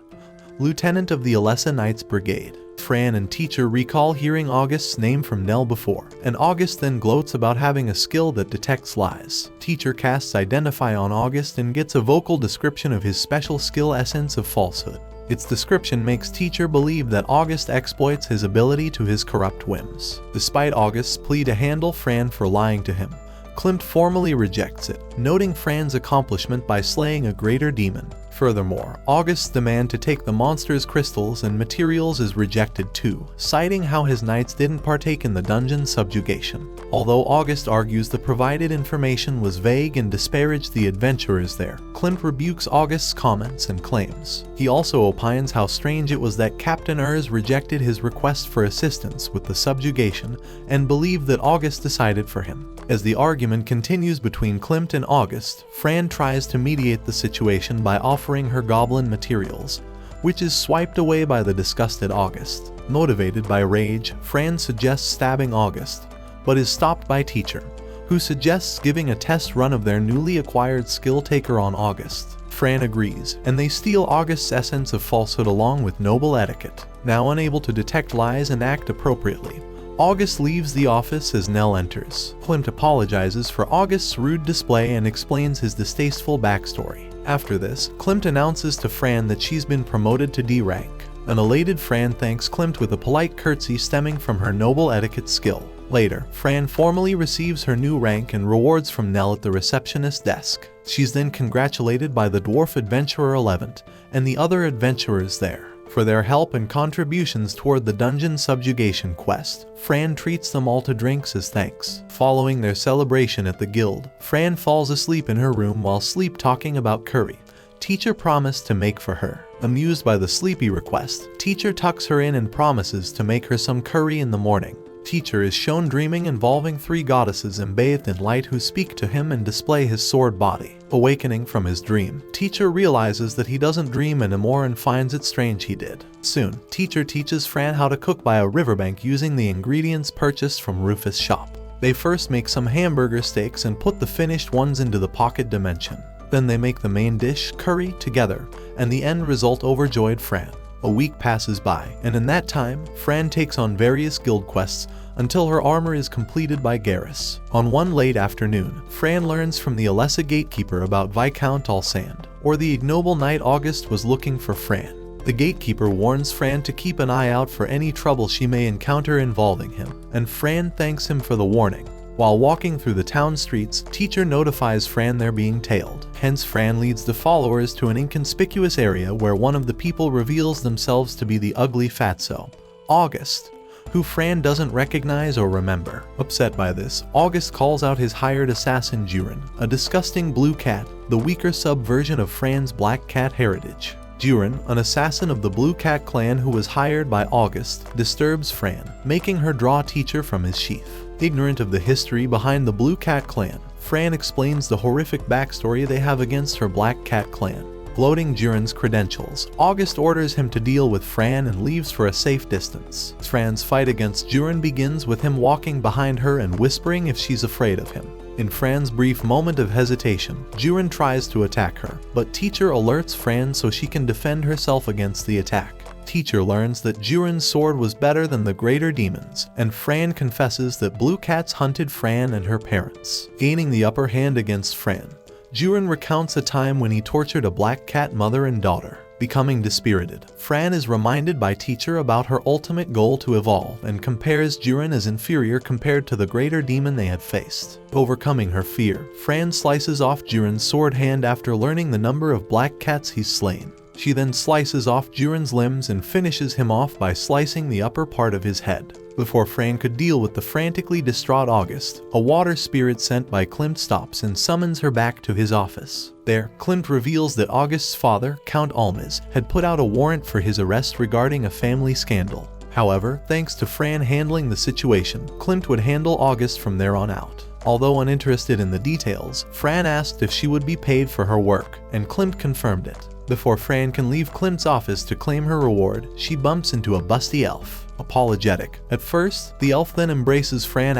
lieutenant of the Alessa Knights Brigade. Fran and teacher recall hearing August's name from Nell before, and August then gloats about having a skill that detects lies. Teacher casts Identify on August and gets a vocal description of his special skill, Essence of Falsehood. Its description makes teacher believe that August exploits his ability to his corrupt whims. Despite August's plea to handle Fran for lying to him, Klimt formally rejects it, noting Fran's accomplishment by slaying a greater demon. Furthermore, August's demand to take the monster's crystals and materials is rejected too, citing how his knights didn't partake in the dungeon subjugation. Although August argues the provided information was vague and disparaged the adventurers there, Klimt rebukes August's comments and claims. He also opines how strange it was that Captain Urs rejected his request for assistance with the subjugation and believed that August decided for him. As the argument continues between Klimt and August, Fran tries to mediate the situation by offering her goblin materials, which is swiped away by the disgusted August. Motivated by rage, Fran suggests stabbing August, but is stopped by teacher, who suggests giving a test run of their newly acquired skill taker on August. Fran agrees, and they steal August's essence of falsehood along with noble etiquette. Now unable to detect lies and act appropriately, August leaves the office as Nell enters. Klimt apologizes for August's rude display and explains his distasteful backstory. After this, Klimt announces to Fran that she's been promoted to D rank. An elated Fran thanks Klimt with a polite curtsy stemming from her noble etiquette skill. Later, Fran formally receives her new rank and rewards from Nell at the receptionist's desk. She's then congratulated by the dwarf adventurer Levant and the other adventurers there for their help and contributions toward the dungeon subjugation quest. Fran treats them all to drinks as thanks. Following their celebration at the guild, Fran falls asleep in her room while sleep talking about curry teacher promised to make for her. Amused by the sleepy request, teacher tucks her in and promises to make her some curry in the morning. Teacher is shown dreaming involving 3 goddesses bathed in light who speak to him and display his sword body. Awakening from his dream, teacher realizes that he doesn't dream anymore and finds it strange he did. Soon, teacher teaches Fran how to cook by a riverbank using the ingredients purchased from Rufus' shop. They first make some hamburger steaks and put the finished ones into the pocket dimension. Then they make the main dish, curry, together, and the end result overjoyed Fran. A week passes by, and in that time, Fran takes on various guild quests until her armor is completed by Garrus. On one late afternoon, Fran learns from the Alessa gatekeeper about Viscount Alsand, or the ignoble knight August was looking for Fran. The gatekeeper warns Fran to keep an eye out for any trouble she may encounter involving him, and Fran thanks him for the warning. While walking through the town streets, teacher notifies Fran they're being tailed. Hence, Fran leads the followers to an inconspicuous area where one of the people reveals themselves to be the ugly fatso, August, who Fran doesn't recognize or remember. Upset by this, August calls out his hired assassin Jurin, a disgusting blue cat, the weaker subversion of Fran's black cat heritage. Jurin, an assassin of the Blue Cat clan who was hired by August, disturbs Fran, making her draw teacher from his sheath. Ignorant of the history behind the Blue Cat clan, Fran explains the horrific backstory they have against her Black Cat clan. Gloating Jurin's credentials, August orders him to deal with Fran and leaves for a safe distance. Fran's fight against Jurin begins with him walking behind her and whispering if she's afraid of him. In Fran's brief moment of hesitation, Jurin tries to attack her, but teacher alerts Fran so she can defend herself against the attack. Teacher learns that Jurin's sword was better than the greater demons, and Fran confesses that blue cats hunted Fran and her parents. Gaining the upper hand against Fran, Juren recounts a time when he tortured a black cat mother and daughter. Becoming dispirited, Fran is reminded by teacher about her ultimate goal to evolve and compares Juren as inferior compared to the greater demon they had faced. Overcoming her fear, Fran slices off Juren's sword hand after learning the number of black cats he's slain. She then slices off Juren's limbs and finishes him off by slicing the upper part of his head. Before Fran could deal with the frantically distraught August, a water spirit sent by Klimt stops and summons her back to his office. There, Klimt reveals that August's father, Count Almaz, had put out a warrant for his arrest regarding a family scandal. However, thanks to Fran handling the situation, Klimt would handle August from there on out. Although uninterested in the details, Fran asked if she would be paid for her work, and Klimt confirmed it. Before Fran can leave Klimt's office to claim her reward, she bumps into a busty elf. Apologetic. At first, the elf then embraces Fran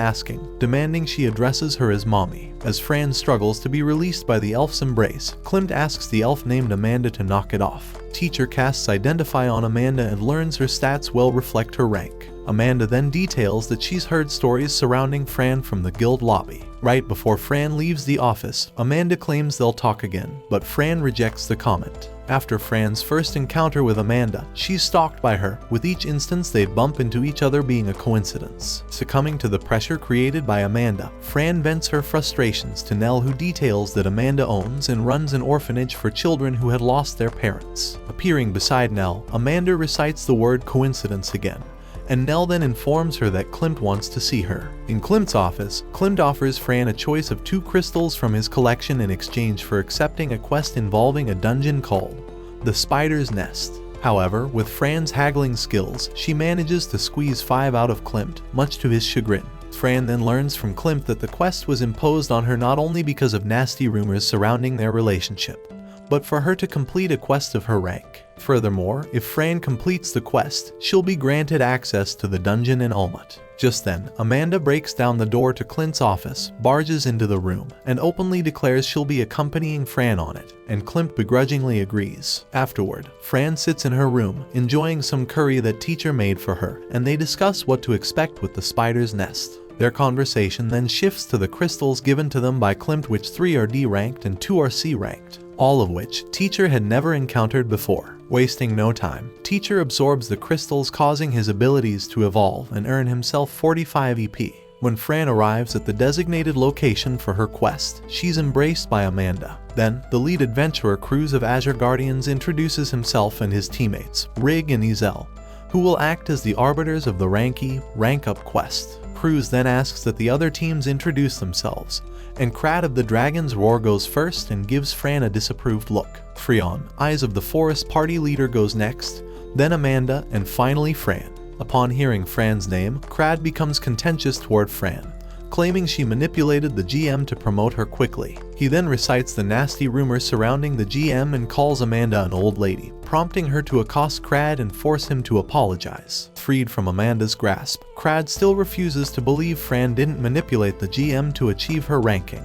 demanding she addresses her as mommy. As Fran struggles to be released by the elf's embrace, Klimt asks the elf named Amanda to knock it off. Teacher casts Identify on Amanda and learns her stats well reflect her rank. Amanda then details that she's heard stories surrounding Fran from the guild lobby. Right before Fran leaves the office, Amanda claims they'll talk again, but Fran rejects the comment. After Fran's first encounter with Amanda, she's stalked by her, with each instance they'd bump into each other being a coincidence. Succumbing to the pressure created by Amanda, Fran vents her frustrations to Nell, who details that Amanda owns and runs an orphanage for children who had lost their parents. Appearing beside Nell, Amanda recites the word coincidence again, and Nell then informs her that Klimt wants to see her. In Klimt's office, Klimt offers Fran a choice of 2 crystals from his collection in exchange for accepting a quest involving a dungeon called the Spider's Nest. However, with Fran's haggling skills, she manages to squeeze 5 out of Klimt, much to his chagrin. Fran then learns from Klimt that the quest was imposed on her not only because of nasty rumors surrounding their relationship, but for her to complete a quest of her rank. Furthermore, if Fran completes the quest, she'll be granted access to the dungeon in Almut. Just then, Amanda breaks down the door to Klint's office, barges into the room, and openly declares she'll be accompanying Fran on it, and Klimt begrudgingly agrees. Afterward, Fran sits in her room, enjoying some curry that teacher made for her, and they discuss what to expect with the spider's nest. Their conversation then shifts to the crystals given to them by Klimt, which 3 are D ranked and 2 are C ranked, all of which teacher had never encountered before. Wasting no time, teacher absorbs the crystals, causing his abilities to evolve and earn himself 45 EP. When Fran arrives at the designated location for her quest, she's embraced by Amanda. Then, the lead adventurer Cruz of Azure Guardians introduces himself and his teammates, Rig and Ezel, who will act as the arbiters of the rank up quest. Cruz then asks that the other teams introduce themselves, and Krad of the Dragon's Roar goes first and gives Fran a disapproved look. Freon, Eyes of the Forest party leader, goes next, then Amanda, and finally Fran. Upon hearing Fran's name, Krad becomes contentious toward Fran, claiming she manipulated the GM to promote her quickly. He then recites the nasty rumors surrounding the GM and calls Amanda an old lady, prompting her to accost Krad and force him to apologize. Freed from Amanda's grasp, Krad still refuses to believe Fran didn't manipulate the GM to achieve her ranking,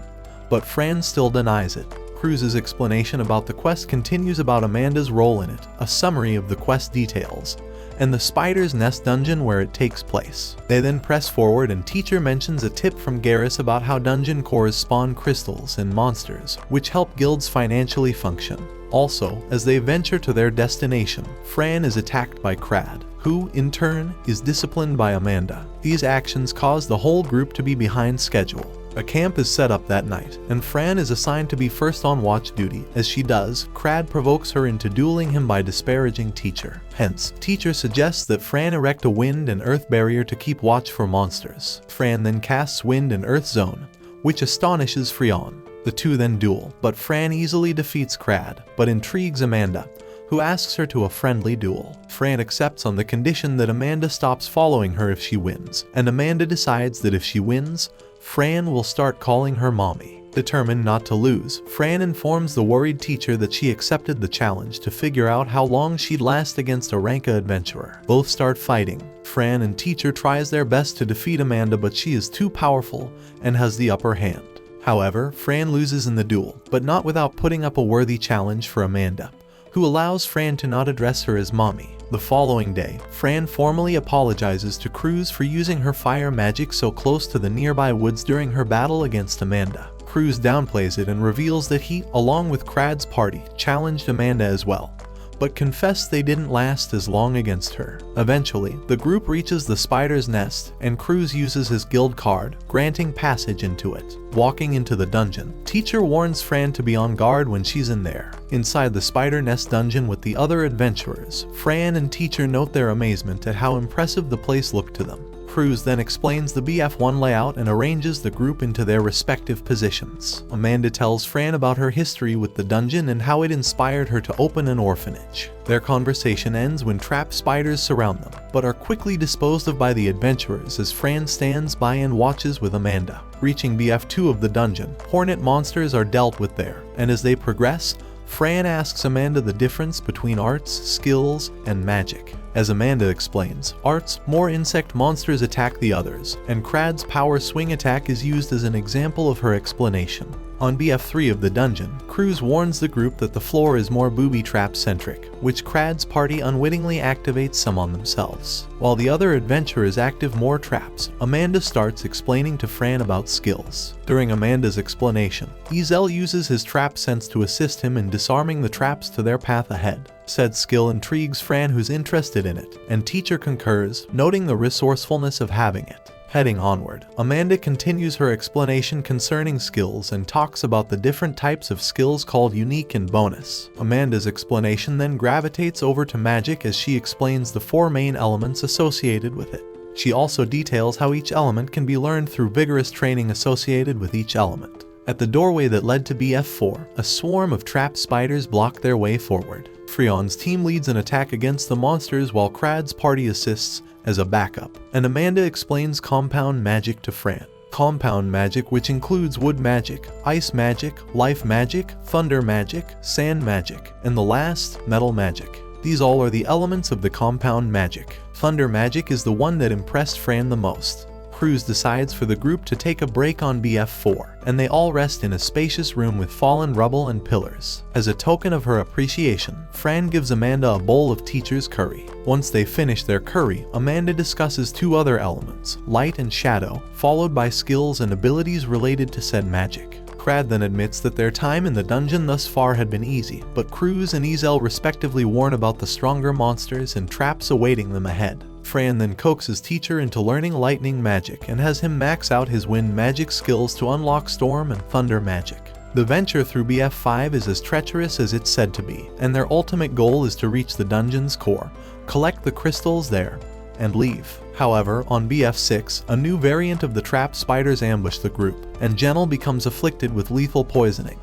but Fran still denies it. Cruz's explanation about the quest continues about Amanda's role in it, a summary of the quest details, and the Spider's Nest dungeon where it takes place. They then press forward and teacher mentions a tip from Garrus about how dungeon cores spawn crystals and monsters, which help guilds financially function. Also, as they venture to their destination, Fran is attacked by Krad, who, in turn, is disciplined by Amanda. These actions cause the whole group to be behind schedule. A camp is set up that night, and Fran is assigned to be first on watch duty. As she does, Krad provokes her into dueling him by disparaging teacher. Hence, teacher suggests that Fran erect a wind and earth barrier to keep watch for monsters. Fran then casts wind and earth zone, which astonishes Freon. The two then duel, but Fran easily defeats Krad, but intrigues Amanda, who asks her to a friendly duel. Fran accepts on the condition that Amanda stops following her if she wins, and Amanda decides that if she wins, Fran will start calling her mommy. Determined not to lose, Fran informs the worried teacher that she accepted the challenge to figure out how long she'd last against a Ranka adventurer. Both start fighting. Fran and teacher tries their best to defeat Amanda, but she is too powerful and has the upper hand. However, Fran loses in the duel, but not without putting up a worthy challenge for Amanda, who allows Fran to not address her as mommy. The following day, Fran formally apologizes to Cruz for using her fire magic so close to the nearby woods during her battle against Amanda. Cruz downplays it and reveals that he, along with Crad's party, challenged Amanda as well, but confessed they didn't last as long against her. Eventually, the group reaches the spider's nest, and Cruz uses his guild card, granting passage into it. Walking into the dungeon, Teacher warns Fran to be on guard when she's in there. Inside the spider nest dungeon with the other adventurers, Fran and Teacher note their amazement at how impressive the place looked to them. Cruz then explains the BF1 layout and arranges the group into their respective positions. Amanda tells Fran about her history with the dungeon and how it inspired her to open an orphanage. Their conversation ends when trapped spiders surround them, but are quickly disposed of by the adventurers as Fran stands by and watches with Amanda. Reaching BF2 of the dungeon, hornet monsters are dealt with there, and as they progress, Fran asks Amanda the difference between arts, skills, and magic. As Amanda explains, arts, more insect monsters attack the others, and Crad's power swing attack is used as an example of her explanation. On BF3 of the dungeon, Cruz warns the group that the floor is more booby trap centric, which Crad's party unwittingly activates some on themselves. While the other adventurers active more traps, Amanda starts explaining to Fran about skills. During Amanda's explanation, Ezel uses his trap sense to assist him in disarming the traps to their path ahead. Said skill intrigues Fran, who's interested in it, and Teacher concurs, noting the resourcefulness of having it. Heading onward, Amanda continues her explanation concerning skills and talks about the different types of skills called unique and bonus. Amanda's explanation then gravitates over to magic as she explains the 4 main elements associated with it. She also details how each element can be learned through vigorous training associated with each element. At the doorway that led to BF4, a swarm of trapped spiders block their way forward. Freon's team leads an attack against the monsters while Crad's party assists as a backup, and Amanda explains compound magic to Fran. Compound magic, which includes wood magic, ice magic, life magic, thunder magic, sand magic, and the last, metal magic. These all are the elements of the compound magic. Thunder magic is the one that impressed Fran the most. Cruz decides for the group to take a break on BF4, and they all rest in a spacious room with fallen rubble and pillars. As a token of her appreciation, Fran gives Amanda a bowl of Teacher's curry. Once they finish their curry, Amanda discusses 2 other elements, light and shadow, followed by skills and abilities related to said magic. Crad then admits that their time in the dungeon thus far had been easy, but Cruz and Ezel respectively warn about the stronger monsters and traps awaiting them ahead. Fran then coaxes Teacher into learning lightning magic and has him max out his wind magic skills to unlock storm and thunder magic. The venture through BF5 is as treacherous as it's said to be, and their ultimate goal is to reach the dungeon's core, collect the crystals there, and leave. However, on BF6, a new variant of the trapped spiders ambush the group, and Genel becomes afflicted with lethal poisoning.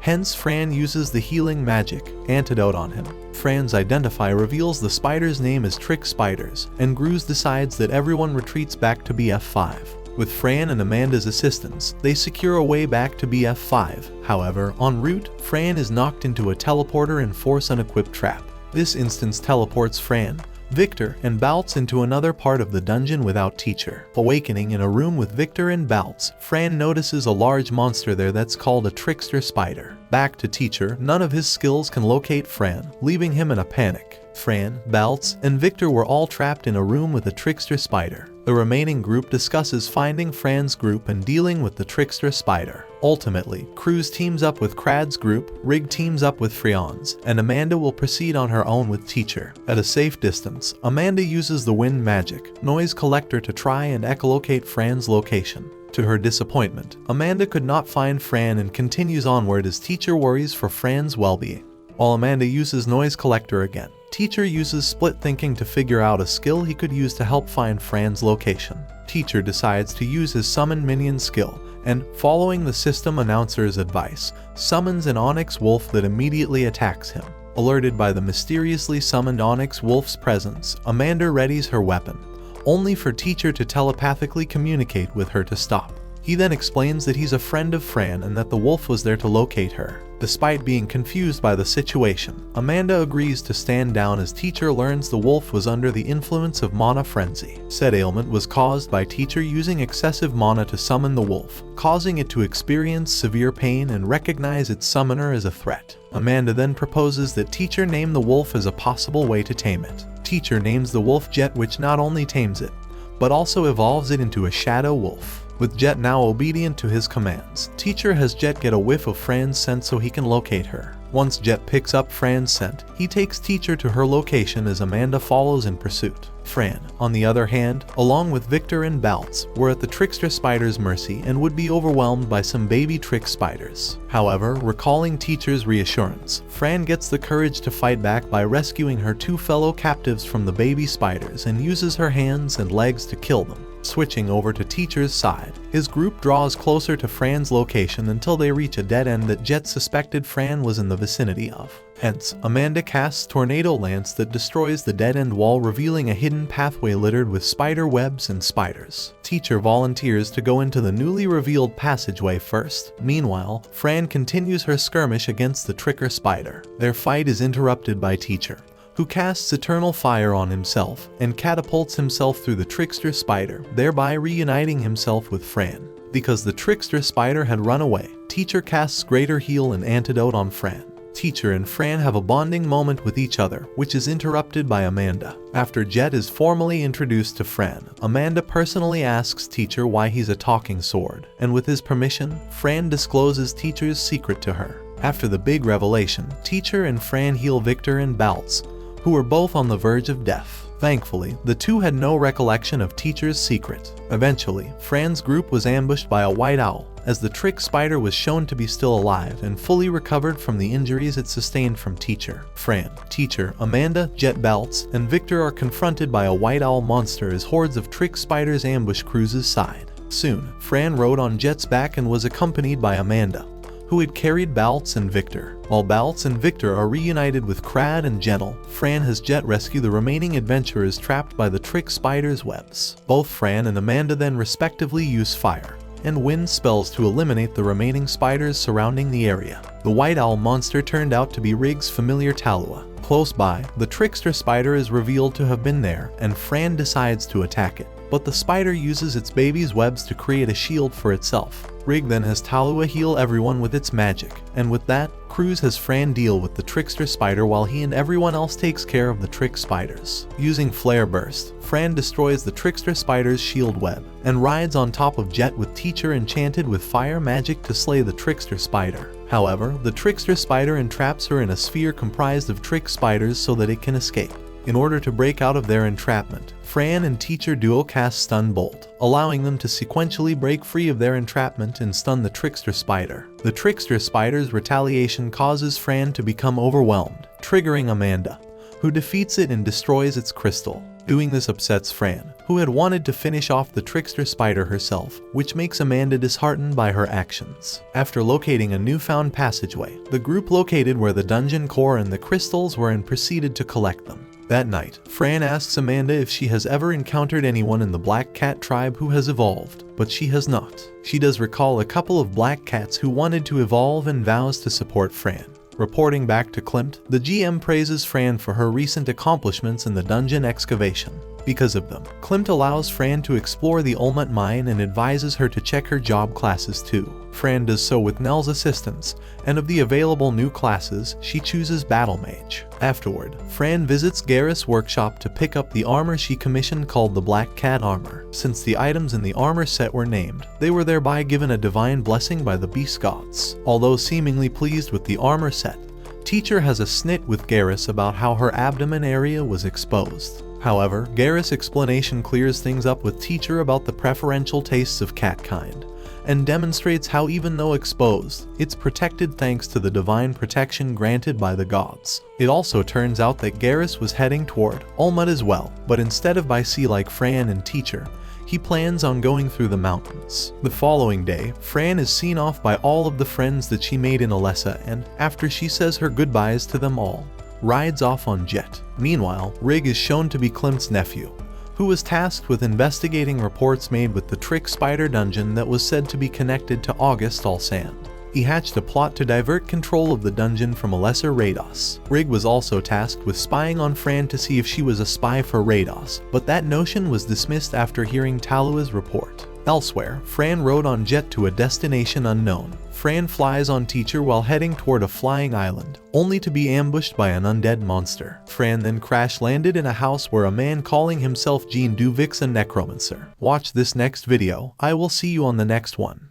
Hence, Fran uses the healing magic, antidote on him. Fran's identifier reveals the spider's name as Trick Spiders, and Cruz decides that everyone retreats back to BF5. With Fran and Amanda's assistance, they secure a way back to BF5. However, en route, Fran is knocked into a teleporter and force an equipped trap. This instance teleports Fran, Victor, and Baltz into another part of the dungeon without Teacher. Awakening in a room with Victor and Baltz, Fran notices a large monster there that's called a trickster spider. Back to Teacher, none of his skills can locate Fran, leaving him in a panic. Fran, Baltz, and Victor were all trapped in a room with a trickster spider. The remaining group discusses finding Fran's group and dealing with the trickster spider. Ultimately, Cruz teams up with Crad's group, Rig teams up with Freon's, and Amanda will proceed on her own with Teacher. At a safe distance, Amanda uses the wind magic, noise collector to try and echolocate Fran's location. To her disappointment, Amanda could not find Fran and continues onward as Teacher worries for Fran's well-being. While Amanda uses noise collector again, Teacher uses split thinking to figure out a skill he could use to help find Fran's location. Teacher decides to use his summon minion skill, and, following the system announcer's advice, summons an onyx wolf that immediately attacks him. Alerted by the mysteriously summoned onyx wolf's presence, Amanda readies her weapon, only for Teacher to telepathically communicate with her to stop. He then explains that he's a friend of Fran and that the wolf was there to locate her. Despite being confused by the situation, Amanda agrees to stand down as Teacher learns the wolf was under the influence of mana frenzy. Said ailment was caused by Teacher using excessive mana to summon the wolf, causing it to experience severe pain and recognize its summoner as a threat. Amanda then proposes that Teacher name the wolf as a possible way to tame it. Teacher names the wolf Jet, which not only tames it, but also evolves it into a shadow wolf. with Jet now obedient to his commands. Teacher has Jet get a whiff of Fran's scent so he can locate her. Once Jet picks up Fran's scent, he takes Teacher to her location as Amanda follows in pursuit. Fran, on the other hand, along with Victor and Baltz, were at the trickster spider's mercy and would be overwhelmed by some baby trick spiders. However, recalling Teacher's reassurance, Fran gets the courage to fight back by rescuing her two fellow captives from the baby spiders and uses her hands and legs to kill them. Switching over to Teacher's side, his group draws closer to Fran's location until they reach a dead end that Jet suspected Fran was in the vicinity of. Hence, Amanda casts Tornado Lance that destroys the dead-end wall, revealing a hidden pathway littered with spider webs and spiders. Teacher volunteers to go into the newly revealed passageway first. Meanwhile, Fran continues her skirmish against the tricker spider. Their fight is interrupted by Teacher, who casts eternal fire on himself and catapults himself through the trickster spider, thereby reuniting himself with Fran. Because the trickster spider had run away, Teacher casts Greater Heal and Antidote on Fran. Teacher and Fran have a bonding moment with each other, which is interrupted by Amanda. After Jet is formally introduced to Fran, Amanda personally asks Teacher why he's a talking sword, and with his permission, Fran discloses Teacher's secret to her. After the big revelation, Teacher and Fran heal Victor and Baltz, who were both on the verge of death. Thankfully, the two had no recollection of Teacher's secret. Eventually, Fran's group was ambushed by a white owl, as the trick spider was shown to be still alive and fully recovered from the injuries it sustained from Teacher. Fran, Teacher, Amanda, Jet, Baltz, and Victor are confronted by a white owl monster as hordes of trick spiders ambush Cruz's side. Soon, Fran rode on Jet's back and was accompanied by Amanda, who had carried Baltz and Victor. While Baltz and Victor are reunited with Crad and Gentle, Fran has Jet rescue the remaining adventurers trapped by the trick spider's webs. Both Fran and Amanda then respectively use fire and wind spells to eliminate the remaining spiders surrounding the area. The white owl monster turned out to be Rig's familiar Talua. Close by, the trickster spider is revealed to have been there, and Fran decides to attack it. But the spider uses its baby's webs to create a shield for itself. Rig then has Talua heal everyone with its magic, and with that, Cruz has Fran deal with the trickster spider while he and everyone else takes care of the trick spiders. Using Flare Burst, Fran destroys the trickster spider's shield web, and rides on top of Jet with Teacher enchanted with fire magic to slay the trickster spider. However, the trickster spider entraps her in a sphere comprised of trick spiders so that it can escape. In order to break out of their entrapment, Fran and Teacher duo cast Stun Bolt, allowing them to sequentially break free of their entrapment and stun the trickster spider. The trickster spider's retaliation causes Fran to become overwhelmed, triggering Amanda, who defeats it and destroys its crystal. Doing this upsets Fran, who had wanted to finish off the trickster spider herself, which makes Amanda disheartened by her actions. After locating a newfound passageway, the group located where the dungeon core and the crystals were and proceeded to collect them. That night, Fran asks Amanda if she has ever encountered anyone in the Black Cat tribe who has evolved, but she has not. She does recall a couple of black cats who wanted to evolve and vows to support Fran. Reporting back to Klimt, the GM praises Fran for her recent accomplishments in the dungeon excavation. Because of them, Klimt allows Fran to explore the Olmut mine and advises her to check her job classes too. Fran does so with Nell's assistance, and of the available new classes, she chooses Battle Mage. Afterward, Fran visits Garrus' workshop to pick up the armor she commissioned called the Black Cat armor. Since the items in the armor set were named, they were thereby given a divine blessing by the beast gods. Although seemingly pleased with the armor set, Teacher has a snit with Garrus about how her abdomen area was exposed. However, Garrus' explanation clears things up with Teacher about the preferential tastes of catkind, and demonstrates how even though exposed, it's protected thanks to the divine protection granted by the gods. It also turns out that Garrus was heading toward Olmut as well, but instead of by sea like Fran and Teacher, he plans on going through the mountains. The following day, Fran is seen off by all of the friends that she made in Alessa, and after she says her goodbyes to them all, rides off on Jet. Meanwhile, Rig is shown to be Klimt's nephew, who was tasked with investigating reports made with the Trick Spider dungeon that was said to be connected to August Alsand. He hatched a plot to divert control of the dungeon from a lesser Rados. Rig was also tasked with spying on Fran to see if she was a spy for Rados, but that notion was dismissed after hearing Talua's report. Elsewhere, Fran rode on jet to a destination unknown. Fran flies on teacher while heading toward a flying island, only to be ambushed by an undead monster. Fran then crash-landed in a house where a man calling himself Gene Duvix, a necromancer. Watch this next video. I will see you on the next one.